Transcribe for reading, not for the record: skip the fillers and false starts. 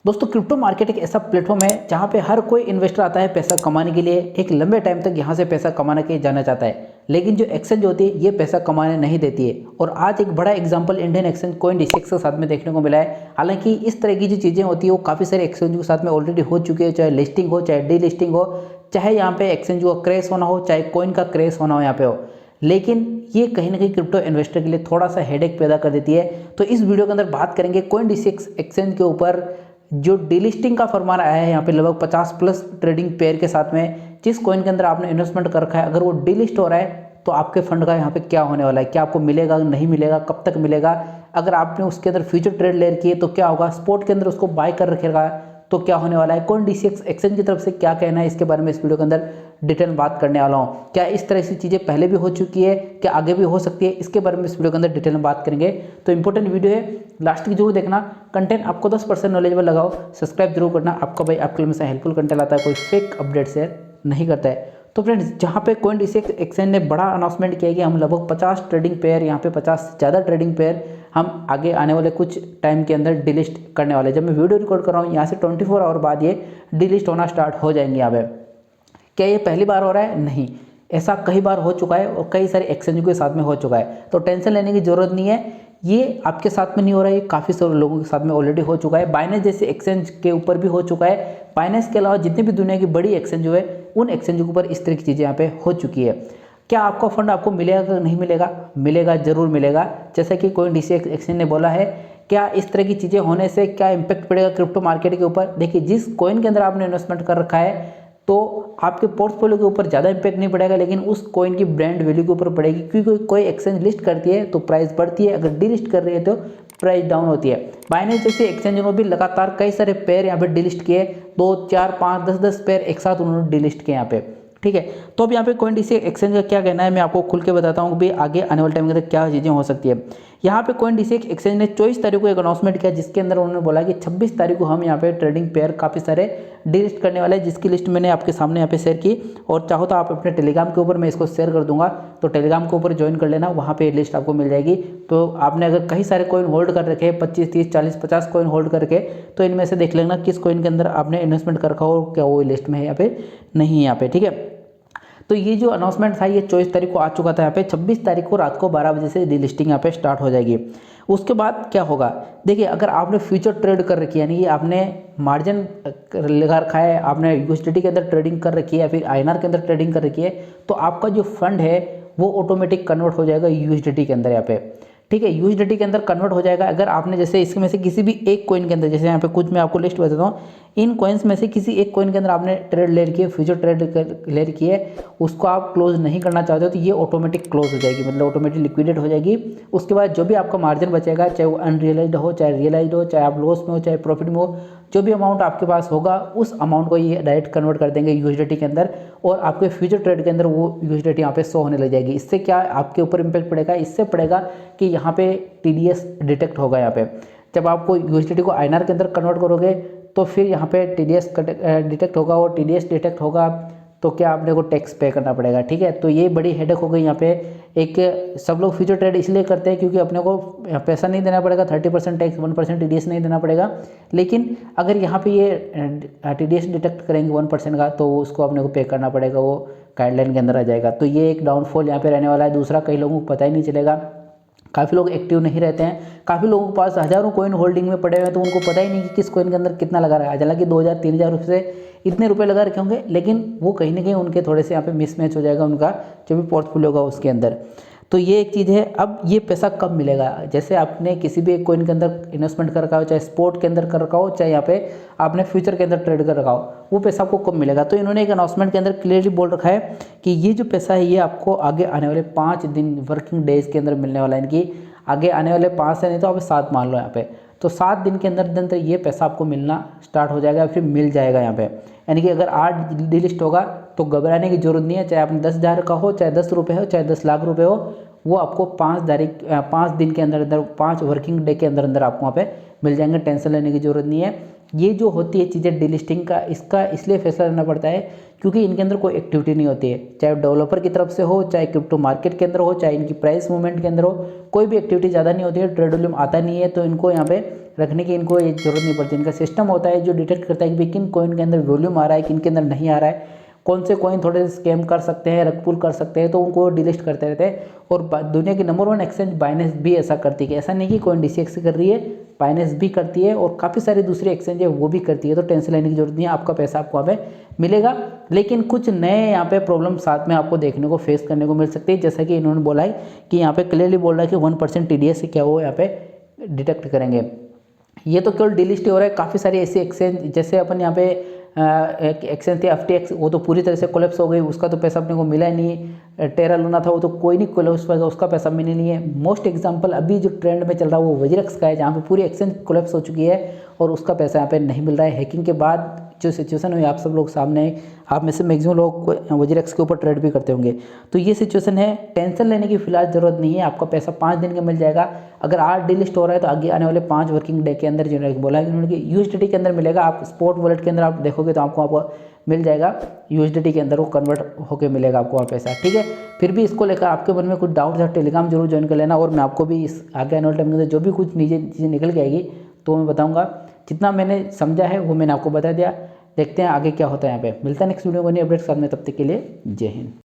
दोस्तों crypto market एक ऐसा प्लेटफॉर्म है जहां पे हर कोई इन्वेस्टर आता है पैसा कमाने के लिए, एक लंबे टाइम तक यहां से पैसा कमाने के जाना चाहता है। लेकिन जो एक्सचेंज होती है ये पैसा कमाने नहीं देती है। और आज एक बड़ा एग्जांपल इंडियन एक्सचेंज CoinDesk के साथ में देखने को मिला है। हालांकि इस तरह की जो चीज़ें होती है वो काफ़ी सारे एक्सचेंज के साथ में ऑलरेडी हो चुकी है, चाहे लिस्टिंग हो चाहे डी लिस्टिंग हो, चाहे यहाँ पे एक्सचेंज का क्रैश होना हो चाहे कॉइन का क्रैश होना हो यहाँ पे हो। लेकिन ये कहीं ना कहीं क्रिप्टो इन्वेस्टर के लिए थोड़ा सा हेडेक पैदा कर देती है। तो इस वीडियो के अंदर बात करेंगे CoinDesk एक्सचेंज के ऊपर जो डीलिस्टिंग का फरमान आया है यहाँ पे लगभग 50 प्लस ट्रेडिंग पेयर के साथ में। जिस कॉइन के अंदर आपने इन्वेस्टमेंट कर रखा है अगर वो डीलिस्ट हो रहा है तो आपके फंड का यहाँ पे क्या होने वाला है, क्या आपको मिलेगा नहीं मिलेगा, कब तक मिलेगा। अगर आपने उसके अंदर फ्यूचर ट्रेड ले रखी है तो क्या होगा, स्पॉट के अंदर उसको बाय कर रखेगा तो क्या होने वाला है, CoinDesk एक्सचेंज की तरफ से क्या कहना है, इसके बारे में इस वीडियो के अंदर डिटेल में बात करने वाला हूँ। क्या इस तरह की चीज़ें पहले भी हो चुकी है, क्या आगे भी हो सकती है, इसके बारे में इस वीडियो के अंदर डिटेल में बात करेंगे। तो इंपॉर्टेंट वीडियो है, लास्ट की जरूर देखना। कंटेंट आपको 10% नॉलेजेबल लगाओ, सब्सक्राइब जरूर करना। आपका भाई आपके लिए हमेशा हेल्पफुल कंटेंट लाता है, कोई फेक अपडेट शेयर नहीं करता है। तो फ्रेंड्स जहाँ पे CoinDesk एक्सचेंज ने बड़ा अनाउंसमेंट किया है कि हम लगभग 50 ट्रेडिंग पेयर, यहाँ पे 50 से ज़्यादा ट्रेडिंग पेयर हम आगे आने वाले कुछ टाइम के अंदर डिलिस्ट करने वाले। जब मैं वीडियो रिकॉर्ड कर रहा हूँ यहाँ से 24 आवर बाद ये डिलिस्ट होना स्टार्ट हो जाएंगे। यहाँ पे क्या ये पहली बार हो रहा है? नहीं, ऐसा कई बार हो चुका है और कई सारे एक्सचेंज के साथ में हो चुका है। तो टेंशन लेने की जरूरत नहीं है, ये आपके साथ में नहीं हो रहा है, ये काफ़ी सारे लोगों के साथ में ऑलरेडी हो चुका है। बाइनेंस जैसे एक्सचेंज के ऊपर भी हो चुका है। बाइनेंस के अलावा जितनी भी दुनिया की बड़ी एक्सचेंज हुए उन एक्सचेंज के ऊपर इस तरह की चीज़ें यहाँ पे हो चुकी है। क्या आपका फंड आपको मिलेगा कि नहीं मिलेगा? मिलेगा, जरूर मिलेगा। जैसा कि CoinDesk एक्सचेंज ने बोला है। क्या इस तरह की चीज़ें होने से क्या इम्पैक्ट पड़ेगा क्रिप्टो मार्केट के ऊपर? देखिए, जिस कॉइन के अंदर आपने इन्वेस्टमेंट कर रखा है तो आपके पोर्टफोलियो के ऊपर ज़्यादा इम्पैक्ट नहीं पड़ेगा, लेकिन उस कॉइन की ब्रांड वैल्यू के ऊपर पड़ेगी। क्योंकि कोई एक्सचेंज लिस्ट करती है तो प्राइस बढ़ती है, अगर डीलिस्ट कर रही है तो प्राइस डाउन होती है। बाइनेंस जैसे एक्सचेंज ने भी लगातार कई सारे पेयर यहाँ पे डीलिस्ट किए, 2 4 5 10 पेयर एक साथ उन्होंने डीलिस्ट किए यहाँ पे। ठीक है, तो अब यहाँ पे CoinDesk एक्सचेंज का क्या कहना है मैं आपको खुल के बताता हूँ कि आगे आने वाले टाइम के अंदर क्या चीज़ें हो सकती है। यहाँ पे CoinDesk एक्सचेंज ने 24 तारीख को एक अनाउंसमेंट किया जिसके अंदर उन्होंने बोला कि 26 तारीख को हम यहाँ पे ट्रेडिंग पेयर काफ़ी सारे डिलिस्ट करने वाले हैं, जिसकी लिस्ट मैंने आपके सामने यहाँ पे शेयर की। और चाहो तो आप अपने टेलीग्राम के ऊपर मैं इसको शेयर कर दूंगा, तो टेलीग्राम के ऊपर ज्वाइन कर लेना, वहाँ पे लिस्ट आपको मिल जाएगी। तो आपने अगर कई सारे कॉइन होल्ड कर रखे हैं, 25 30 40 50 कॉइन होल्ड करके, तो इनमें से देख लेना किस कॉइन के अंदर आपने इन्वेस्टमेंट कर रखा हो, क्या वो लिस्ट में है यहाँ पे नहीं है यहाँ पे। ठीक है, तो ये जो अनाउंसमेंट था ये 24 तारीख को आ चुका था। यहाँ पे 26 तारीख को रात को 12 बजे से डीलिस्टिंग यहाँ पे स्टार्ट हो जाएगी। उसके बाद क्या होगा, देखिए, अगर आपने फ्यूचर ट्रेड कर रखी है, यानी कि आपने मार्जिन लगा रखा है, आपने USDT के अंदर ट्रेडिंग कर रखी है या फिर INR के अंदर ट्रेडिंग कर रखी है, तो आपका जो फंड है वो ऑटोमेटिक कन्वर्ट हो जाएगा USDT के अंदर यहाँ पे। ठीक है, USDT के अंदर कन्वर्ट हो जाएगा। अगर आपने जैसे इसमें से किसी भी एक कॉइन के अंदर, जैसे यहाँ पे कुछ मैं आपको लिस्ट बताता हूँ, इन कॉइन्स में से किसी एक कॉइन के अंदर आपने ट्रेड ले रखी है, फ्यूचर ट्रेड ले रखी है, उसको आप क्लोज नहीं करना चाहते हो तो ये ऑटोमेटिक क्लोज हो जाएगी, मतलब ऑटोमेटिक लिक्विडेट हो जाएगी। उसके बाद जो भी आपका मार्जिन बचेगा, चाहे वो अनरियलाइज्ड हो चाहे रियलाइज्ड हो, चाहे आप लॉस में हो चाहे प्रॉफिट में हो, जो भी अमाउंट आपके पास होगा उस अमाउंट को ये डायरेक्ट कन्वर्ट कर देंगे USDT के अंदर, और आपके फ्यूचर ट्रेड के अंदर वो USDT यहाँ पे शो होने लग जाएगी। इससे क्या आपके ऊपर इम्पैक्ट पड़ेगा? इससे पड़ेगा कि यहाँ पे TDS डिटेक्ट होगा। यहाँ पे जब आपको USDT को INR के अंदर कन्वर्ट करोगे तो फिर यहाँ पे TDS डिटेक्ट होगा, और TDS डिटेक्ट होगा तो क्या आपने को टैक्स पे करना पड़ेगा। ठीक है, तो ये बड़ी हेडेक हो गई यहाँ पे। एक सब लोग फ्यूचर ट्रेड इसलिए करते हैं क्योंकि अपने को पैसा नहीं देना पड़ेगा, 30% टैक्स, 1% TDS नहीं देना पड़ेगा। लेकिन अगर यहाँ पे ये TDS डिटेक्ट करेंगे 1% का तो उसको अपने को पे करना पड़ेगा, वो गाइडलाइन के अंदर आ जाएगा। तो ये एक डाउनफॉल यहाँ पे रहने वाला है। दूसरा, कई लोगों को पता ही नहीं चलेगा, काफ़ी लोग एक्टिव नहीं रहते हैं, काफ़ी लोगों के पास हज़ारों कॉइन होल्डिंग में पड़े हुए हैं तो उनको पता ही नहीं कि किस कॉइन के अंदर कितना लगा रहा है। हालांकि 2000 3000 रुपये से इतने रुपए लगा रखे होंगे, लेकिन वो कहीं ना कहीं उनके थोड़े से यहाँ पे मिसमैच हो जाएगा उनका जो भी पोर्टफोलियो होगा उसके अंदर। तो ये एक चीज़ है। अब ये पैसा कब मिलेगा? जैसे आपने किसी भी एक कॉइन के अंदर इन्वेस्टमेंट कर रखा हो, चाहे स्पोर्ट के अंदर कर रखा हो, चाहे यहाँ पे आपने फ्यूचर के अंदर ट्रेड कर रखा हो, वो पैसा आपको कब मिलेगा? तो इन्होंने एक अनाउंसमेंट के अंदर क्लियरली बोल रखा है कि ये जो पैसा है ये आपको आगे आने वाले 5 दिन वर्किंग डेज के अंदर मिलने वाला है। इनकी आगे आने वाले 5 से नहीं तो आप 7 मान लो यहाँ पे, तो 7 दिन के अंदर ये पैसा आपको मिलना स्टार्ट हो जाएगा, फिर मिल जाएगा यहाँ पे। यानी कि अगर आज डिलिस्ट होगा तो घबराने की जरूरत नहीं है, चाहे आपने 10,000 का हो, चाहे 10 रुपये हो, चाहे 10 लाख रुपए हो, वो आपको 5 दिन के अंदर 5 वर्किंग डे के अंदर आपको वहाँ पे मिल जाएंगे। टेंशन लेने की जरूरत नहीं है। ये जो होती है चीज़ें डीलिस्टिंग का, इसका इसलिए फैसला लेना पड़ता है क्योंकि इनके अंदर कोई एक्टिविटी नहीं होती है, चाहे डेवलपर की तरफ से हो, चाहे क्रिप्टो मार्केट के अंदर हो, चाहे इनकी प्राइस मूवमेंट के अंदर हो, कोई भी एक्टिविटी ज़्यादा नहीं होती है, ट्रेड वॉल्यूम आता नहीं है, तो इनको यहाँ पे रखने की इनको ये जरूरत नहीं पड़ती। इनका सिस्टम होता है जो डिटेक्ट करता है कि भाई किन कॉइन के अंदर वॉल्यूम आ रहा है, किन के अंदर नहीं आ रहा है, कौन से कॉइन थोड़े स्कैम कर सकते हैं, रग पुल कर सकते हैं, तो उनको डिलिस्ट करते रहते हैं। और दुनिया की नंबर 1 एक्सचेंज बाइनेंस भी ऐसा करती है, ऐसा नहीं कि कोई DCX कर रही है, बाइनेंस भी करती है और काफ़ी सारी दूसरी एक्सचेंज है वो भी करती है, तो टेंशन लेने की जरूरत नहीं है, आपका पैसा आपको वहाँ पे मिलेगा। लेकिन कुछ नए यहाँ पे प्रॉब्लम साथ में आपको देखने को फेस करने को मिल सकती है, जैसा कि इन्होंने बोला है कि यहाँ पे क्लियरली बोल रहा है कि 1% TDS से क्या वो यहाँ पे डिटेक्ट करेंगे। ये तो केवल डिलिस्ट हो रहा है, काफ़ी सारी ऐसी एक्सचेंज, जैसे अपन यहाँ पे एक एक्सचेंज थी FTX, वो तो पूरी तरह से कोलैप्स हो गई, उसका तो पैसा अपने को मिला ही नहीं। टेरा लूना था वो तो कोई नहीं कोलैप्स होगा, उसका पैसा मिलने नहीं है। मोस्ट एग्जांपल अभी जो ट्रेंड में चल रहा है वो वजीरक्स का है, जहाँ पे पूरी एक्सचेंज कोलैप्स हो चुकी है और उसका पैसा यहाँ पे नहीं मिल रहा है। हैकिंग के बाद जो सिचुएशन हुई आप सब लोग सामने, आप में से मैक्सिमम लोग वजीरक्स के ऊपर ट्रेड भी करते होंगे, तो ये सिचुएशन है। टेंशन लेने की फिलहाल ज़रूरत नहीं है, आपका पैसा 5 दिन का मिल जाएगा। अगर आज डिलिस्ट हो रहा है तो आगे आने वाले 5 वर्किंग डे के अंदर, जिन्होंने बोला है उन्होंने USDT के अंदर मिलेगा। आप स्पॉट वॉलेट के अंदर आप देखोगे तो आपको मिल जाएगा, USDT के अंदर वो कन्वर्ट होकर मिलेगा आपको और पैसा, ठीक है। फिर भी इसको लेकर आपके मन में कुछ डाउट है, टेलीग्राम जरूर ज्वाइन कर लेना, और मैं आपको भी इस आगे आने वाले टाइम के अंदर जो भी कुछ चीज़ें निकल के आएगी तो मैं बताऊँगा। जितना मैंने समझा है वो मैंने आपको बता दिया, देखते हैं आगे क्या होता है। यहाँ पे मिलता है नेक्स्ट वीडियो में नई अपडेट्स साथ में, तब तक के लिए जय हिंद।